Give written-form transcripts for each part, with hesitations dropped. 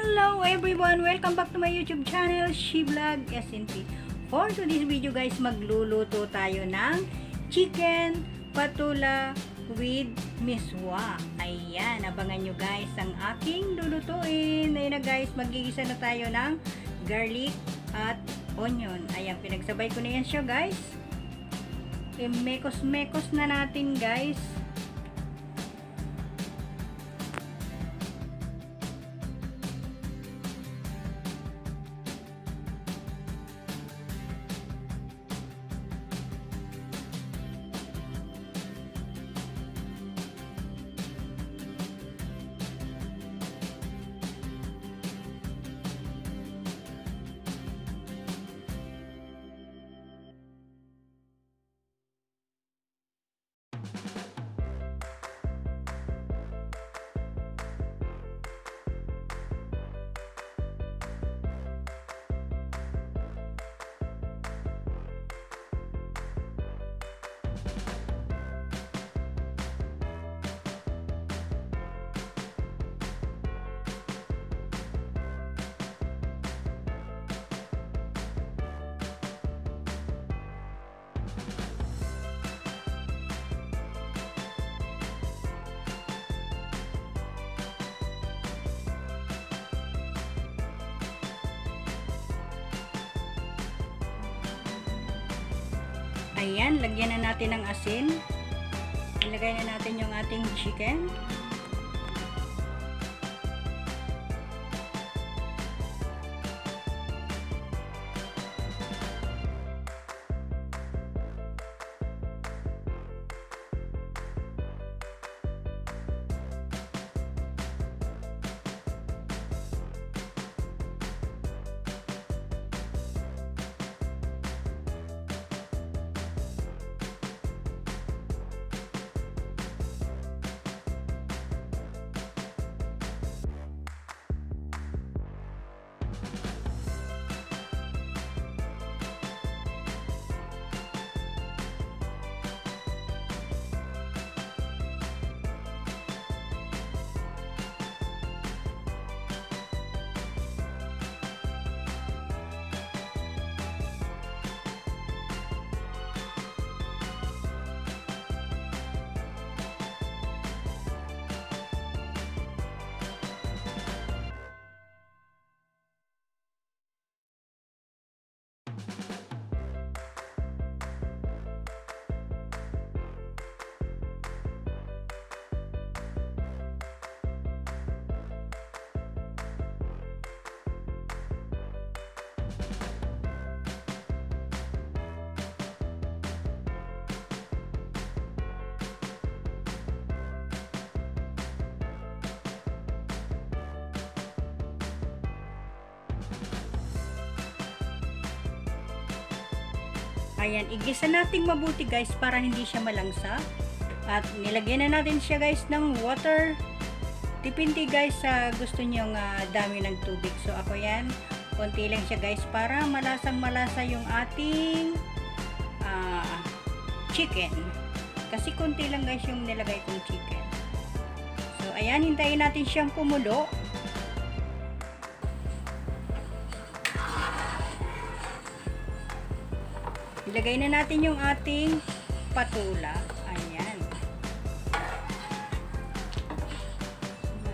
Hello everyone! Welcome back to my YouTube channel, Shivlog SNP. For today's video guys, magluluto tayo ng chicken patula with miswa. Ayan, abangan nyo guys ang aking lulutuin. Ayan na guys, magigisa na tayo ng garlic at onion. Ayan, pinagsabay ko na yan siya guys. Mekos-mekos na natin guys. Ayan, lagyan na natin ng asin. Ilagay na natin yung ating chicken. Ayan, igisa natin mabuti guys para hindi siya malangsa. At nilagyan na natin siya guys ng water. Depende guys sa gusto nyong dami ng tubig. So ako yan, konti lang siya guys para malasang malasa yung ating chicken. Kasi konti lang guys yung nilagay kong chicken. So ayan, hintayin natin siyang kumulo. Ilagay na natin yung ating patula. Ayan.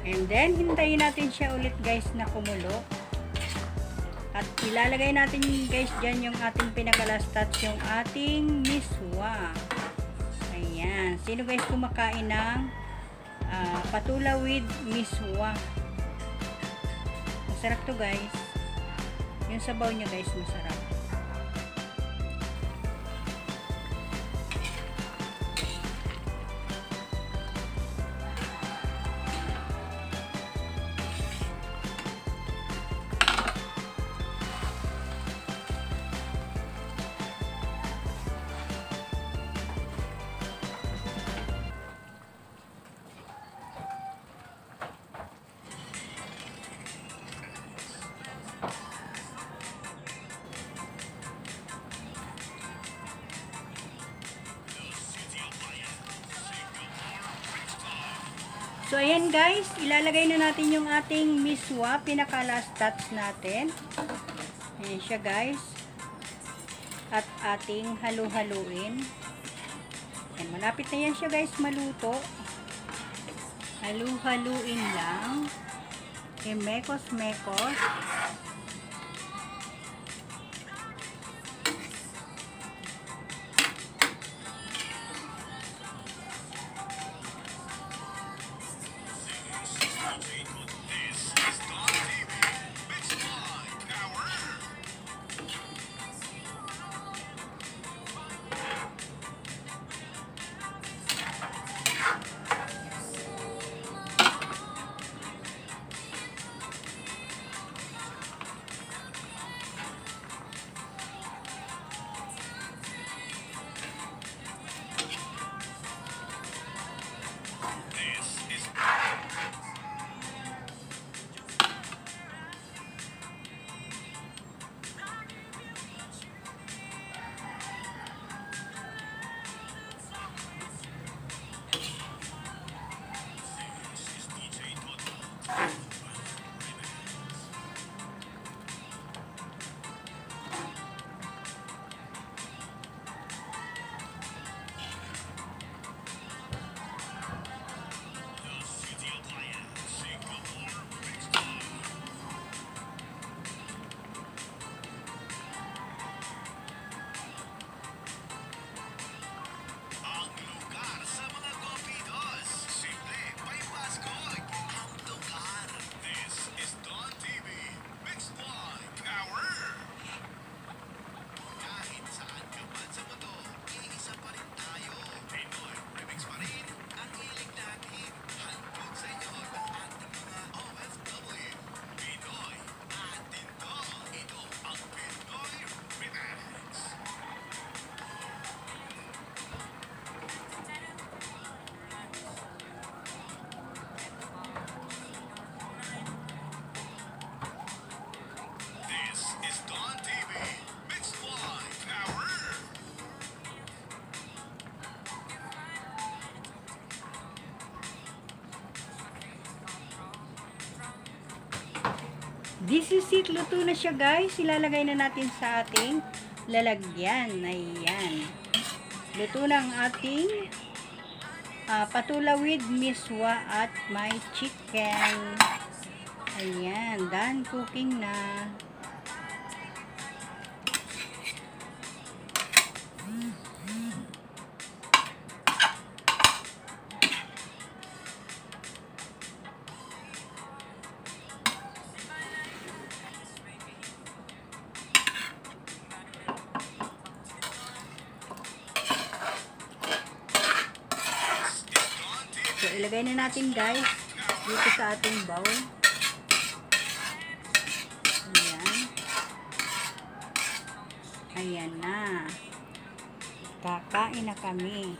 And then, hintayin natin siya ulit guys na kumulo. At ilalagay natin guys dyan yung ating pinaka-last touch, yung ating miswa. Ayan. Sino guys kumakain ng patula with miswa? Masarap to guys. Yung sabaw nyo guys, masarap. So, ayan guys, ilalagay na natin yung ating miswa, pinaka-last touch natin. Ayan siya guys. At ating halu-haluin. Ayan, malapit na yan siya guys maluto. Halu-haluin lang. Mekos-mekos. This is it. Luto na siya guys. Ilalagay na natin sa ating lalagyan. Ayan. Luto na ang ating patula with miswa at my chicken. Ayan. Done cooking na. So, ilagay na natin guys dito sa ating bowl. Ayan. Ayan na. Kakain na kami.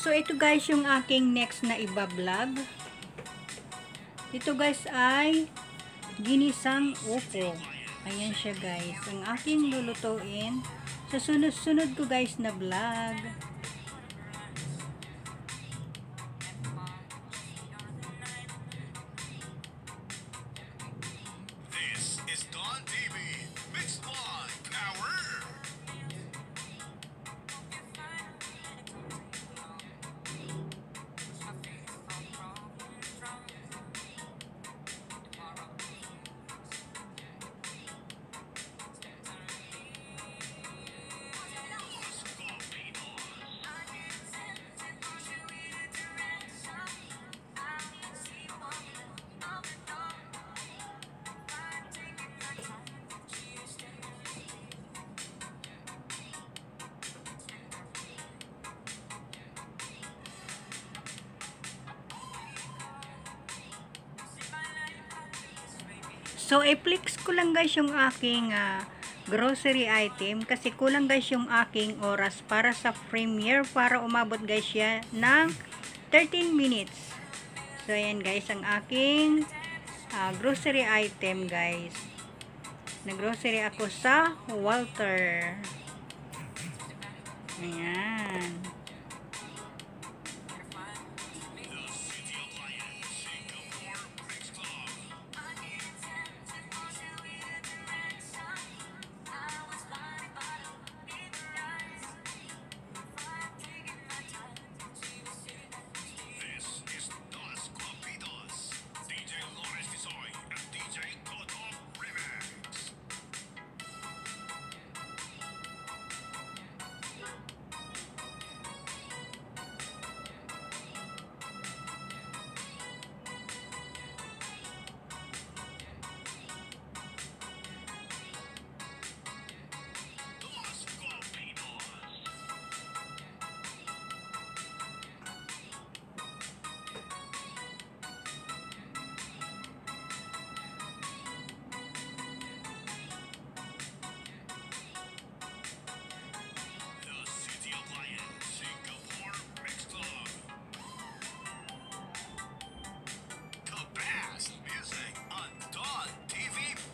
So, ito guys yung aking next na iba-vlog. Ito guys ay ginisang upo. Ayan siya guys. Ang aking lulutuin sa sunod-sunod ko guys na vlog. This is Dawn TV. Mixed Live Power. So, i-flex ko lang guys yung aking grocery item kasi kulang guys yung aking oras para sa premiere para umabot guys siya ng 13 minutes. So, ayan guys ang aking grocery item guys. Nag-grocery ako sa Walter. Ayan.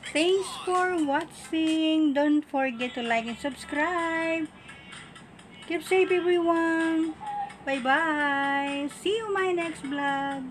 Thanks for watching. Don't forget to like and subscribe. Keep safe everyone. Bye bye. See you my next vlog.